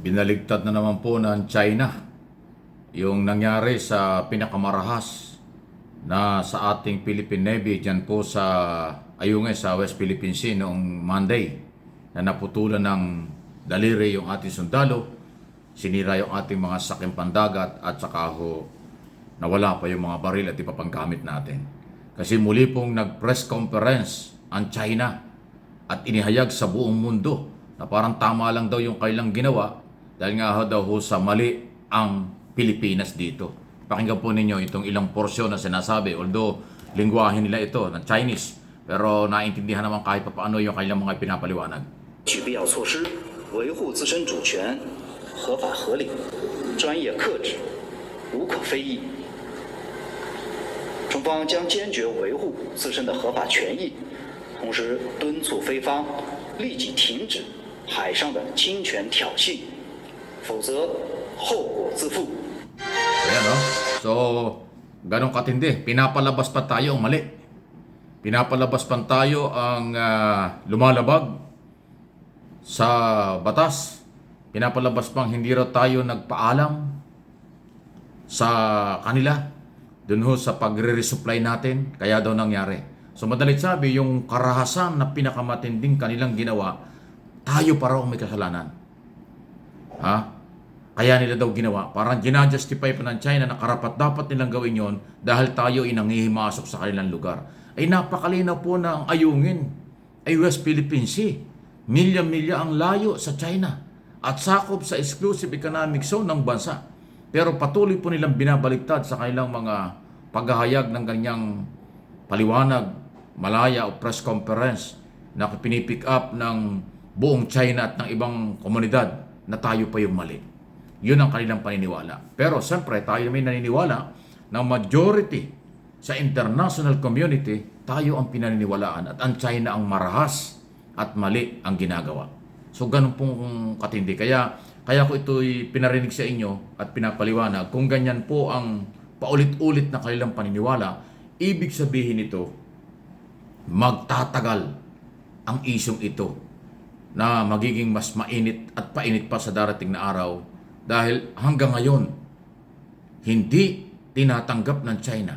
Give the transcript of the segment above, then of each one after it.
Binaligtad na naman po ng China yung nangyari sa pinakamarahas na sa ating Philippine Navy dyan po sa Ayungin sa West Philippine Sea noong Monday na naputulan ng daliri yung ating sundalo, sinira yung ating mga saking pandagat at saka nawala pa yung mga baril at iba pang gamit natin. Kasi muli pong nag-press conference ang China at inihayag sa buong mundo na parang tama lang daw yung kailang ginawa dahil nga daw sa mali ang Pilipinas dito. Pakinggan po ninyo itong ilang porsyon na sinasabi, although lingwahe nila ito ng Chinese, pero naintindihan naman kahit paano yung kailang mga pinapaliwanag. 取必要措施，维护自身主权，合法合理，专业克制，无可非议。中方将坚决维护自身的合法权益，同时敦促菲方立即停止海上的侵权挑衅，否则后果自负。 Ayan, no? So, ganun katindi. Pinapalabas pa tayo ang mali. Pinapalabas pa tayo ang lumalabag sa batas. Pinapalabas pang hindi raw tayo nagpaalam sa kanila dun ho sa pagre-resupply natin. Kaya daw nangyari. So, madalit sabi, yung karahasan na pinakamatinding kanilang ginawa, tayo pa raw ang may kasalanan. Ha? Kaya nila daw ginawa. Parang ginajustify pa ng China na karapat dapat nilang gawin yon dahil tayo ay nangihimasok sa kanilang lugar. Ay napakalinaw po na ang Ayungin ay West Philippine Sea. Milya-milya ang layo sa China at sakop sa exclusive economic zone ng bansa. Pero patuloy po nilang binabaliktad sa kanilang mga paghahayag ng ganyang paliwanag, malaya o press conference na pinipick up ng buong China at ng ibang komunidad na tayo pa yung mali. Yun ang kanilang paniniwala. Pero siyempre, tayo may naniniwala na majority sa international community, tayo ang pinaniniwalaan at ang China ang marahas at mali ang ginagawa. So, ganun pong katindi. Kaya ko ito'y pinarinig sa inyo at pinapaliwanag. Kung ganyan po ang paulit-ulit na kanilang paniniwala, ibig sabihin ito, magtatagal ang isyong ito na magiging mas mainit at painit pa sa darating na araw. Dahil hanggang ngayon, hindi tinatanggap ng China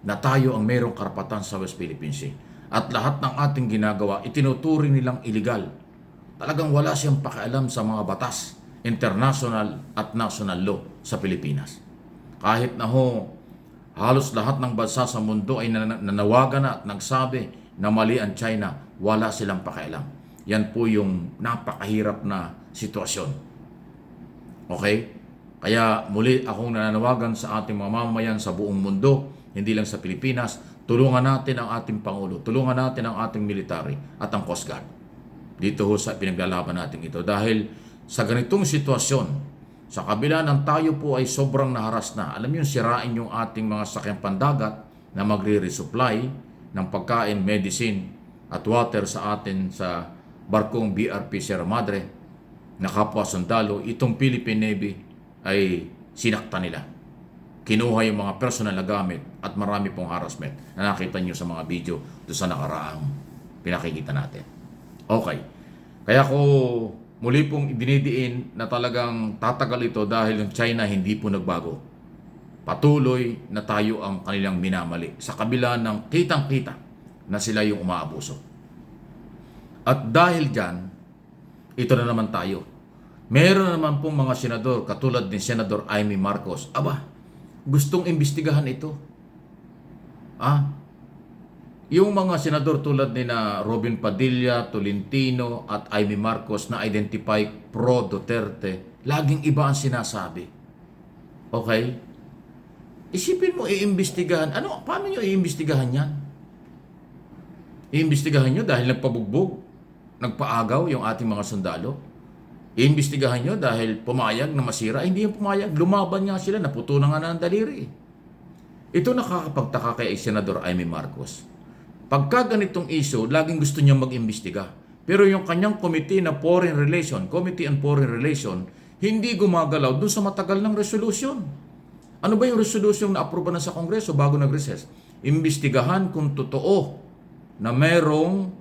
na tayo ang mayroong karapatan sa West Philippine Sea. At lahat ng ating ginagawa, itinuturing nilang illegal. Talagang wala siyang pakialam sa mga batas, international at national law sa Pilipinas. Kahit na halos lahat ng bansa sa mundo ay nanawagan na at nagsabi na mali ang China, wala silang pakialam. Yan po yung napakahirap na sitwasyon. Okay? Kaya muli akong nananawagan sa ating mga mamamayan sa buong mundo, hindi lang sa Pilipinas, tulungan natin ang ating Pangulo, tulungan natin ang ating military at ang Coast Guard. Dito sa pinaglalaban natin ito. Dahil sa ganitong sitwasyon, sa kabila ng tayo po ay sobrang naharas na, alam niyo, sirain yung ating mga sakyang pandagat na magre-resupply ng pagkain, medicine at water sa atin sa barkong BRP Sierra Madre, na kapwa sundalo, itong Philippine Navy ay sinakta nila. Kinuha yung mga personal na gamit at marami pong harassment na nakita nyo sa mga video doon sa nakaraang pinakikita natin. Okay. Kaya ko muli pong idinidiin na talagang tatagal ito dahil yung China hindi po nagbago. Patuloy na tayo ang kanilang minamali sa kabila ng kitang-kita na sila yung umaabuso. At dahil dyan, ito na naman tayo. Meron naman pong mga senador, katulad ni Senador Amy Marcos, gustong imbestigahan ito. Yung mga senador tulad ni na Robin Padilla, Tolentino at Amy Marcos na identify pro-Duterte, laging iba ang sinasabi. Okay? Isipin mo, iimbestigahan. Paano nyo iimbestigahan yan? Iimbestigahan nyo dahil nagpabugbog, nagpaagaw yung ating mga sundalo. Iimbestigahan nyo dahil pumayag na masira. Hindi yung pumayag. Lumaban nga sila. Naputunan nga na ng daliri. Ito nakakapagtaka kay Senador Amy Marcos. Pagka ganitong issue, laging gusto niya mag-imbestiga. Pero yung kanyang Committee on Foreign Relation, hindi gumagalaw dun sa matagal ng resolution. Ano ba yung resolution na aproba na sa Kongreso bago nag-recess? Imbestigahan kung totoo na merong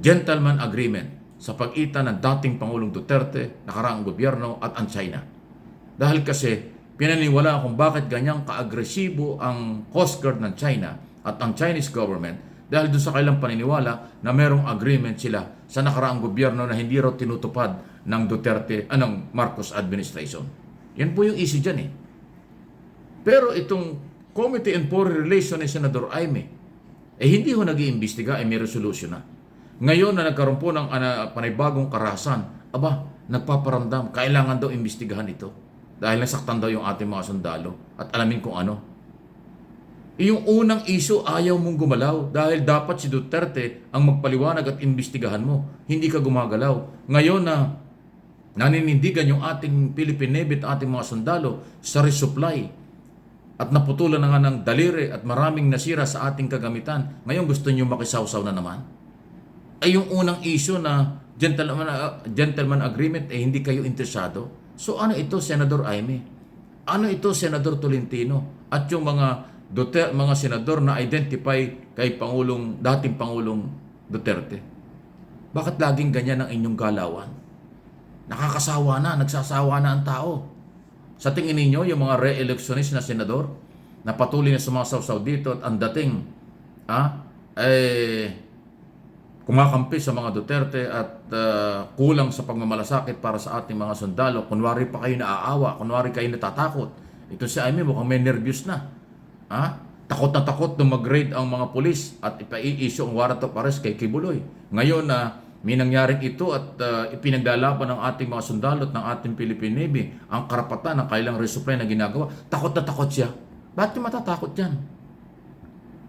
gentleman agreement sa pagitan ng dating Pangulong Duterte, nakaraang gobyerno at ang China. Dahil kasi pinaniwala kung bakit ganyang kaagresibo ang Coast Guard ng China at ang Chinese government dahil doon sa kailang paniniwala na merong agreement sila sa nakaraang gobyerno na hindi raw tinutupad ng ng Marcos administration. Yan po yung issue dyan eh. Pero itong Committee on Foreign Relations ni Senador Aimee, hindi ho nag-iimbestiga, may resolution na. Ngayon na nagkaroon po ng panibagong karahasan, nagpaparamdam, kailangan daw imbestigahan ito. Dahil nasaktan daw yung ating mga sundalo at alamin kung ano. Yung unang issue, ayaw mong gumalaw dahil dapat si Duterte ang magpaliwanag at imbestigahan mo. Hindi ka gumagalaw. Ngayon na naninindigan yung ating Philippine Navy at ating mga sundalo sa resupply at naputulan na nga ng daliri at maraming nasira sa ating kagamitan, ngayon gusto nyo makisawsaw na naman? Ay yung unang issue na gentleman agreement, hindi kayo interesado. So ano ito, Senador Aimee? Ano ito, Senador Tolentino? At yung mga senador na identify kay dating Pangulong Duterte. Bakit laging ganyan ang inyong galawan? Nakakasawa na, nagsasawa na ang tao. Sa tingin ninyo, yung mga re-electionist na senador na patuloy na sumasawsaw dito at ang dating kumakampi sa mga Duterte at kulang sa pagmamalasakit para sa ating mga sundalo, kunwari pa kayo naaawa, kunwari kayo natatakot. Ito si Aimee mukhang may nervyos na. Takot na takot na mag-raid ang mga pulis at ipa-i-issue ang warrant of arrest kay Kibuloy. Ngayon na may nangyaring ito at ipinaglalaban ng ating mga sundalo at ng ating Philippine Navy ang karapatan ng kailang resupply na ginagawa, takot na takot siya. Bakit yung matatakot yan?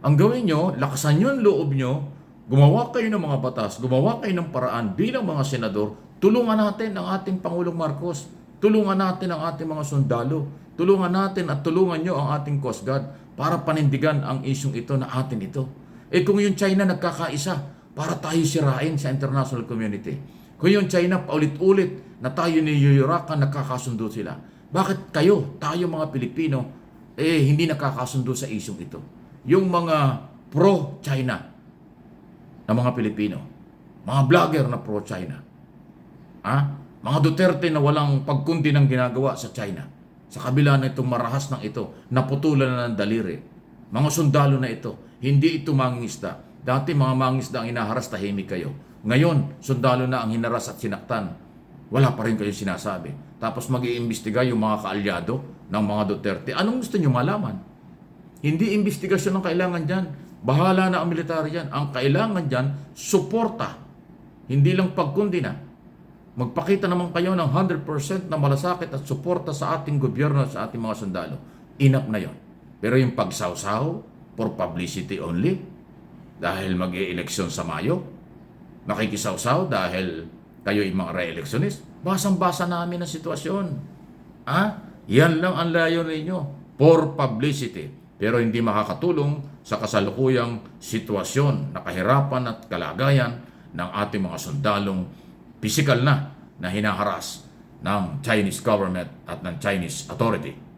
Ang gawin nyo, lakasan nyo ang loob nyo, gumawa kayo ng mga batas, gumawa kayo ng paraan bilang mga senador, tulungan natin ang ating Pangulong Marcos, tulungan natin ang ating mga sundalo, tulungan natin at tulungan nyo ang ating Coast Guard para panindigan ang isyong ito na atin ito. Kung yung China nagkakaisa, para tayo sirain sa international community. Kung yung China paulit-ulit na tayo niyuyurakan, nagkakasundo sila. Bakit tayo mga Pilipino, hindi nakakasundo sa isyong ito? Yung mga pro-China na mga Pilipino, mga vlogger na pro-China, mga Duterte na walang pagkundi ng ginagawa sa China, sa kabila na itong marahas ng ito, naputulan na ng daliri. Mga sundalo na ito, hindi ito mangingisda. Dati mga mangingisda ang inaharas, tahimik kayo. Ngayon, sundalo na ang hinaras at sinaktan. Wala pa rin kayo sinasabi. Tapos mag-iimbestiga yung mga kaalyado ng mga Duterte. Anong gusto nyo malaman? Hindi imbestigasyon ang kailangan dyan. Bahala na ang militarya dyan. Ang kailangan dyan, suporta. Hindi lang pagkundi na. Magpakita naman kayo ng 100% na malasakit at suporta sa ating gobyerno at sa ating mga sundalo. Enough na yon. Pero yung pagsawsaw for publicity only, dahil mag-e-eleksyon sa Mayo, makikisawsaw dahil kayo yung mga re-electionist, basang-basa namin ang sitwasyon. Yan lang ang layo ninyo, for publicity. Pero hindi makakatulong sa kasalukuyang sitwasyon na kahirapan at kalagayan ng ating mga sundalong pisikal na hinaharas ng Chinese government at ng Chinese authority.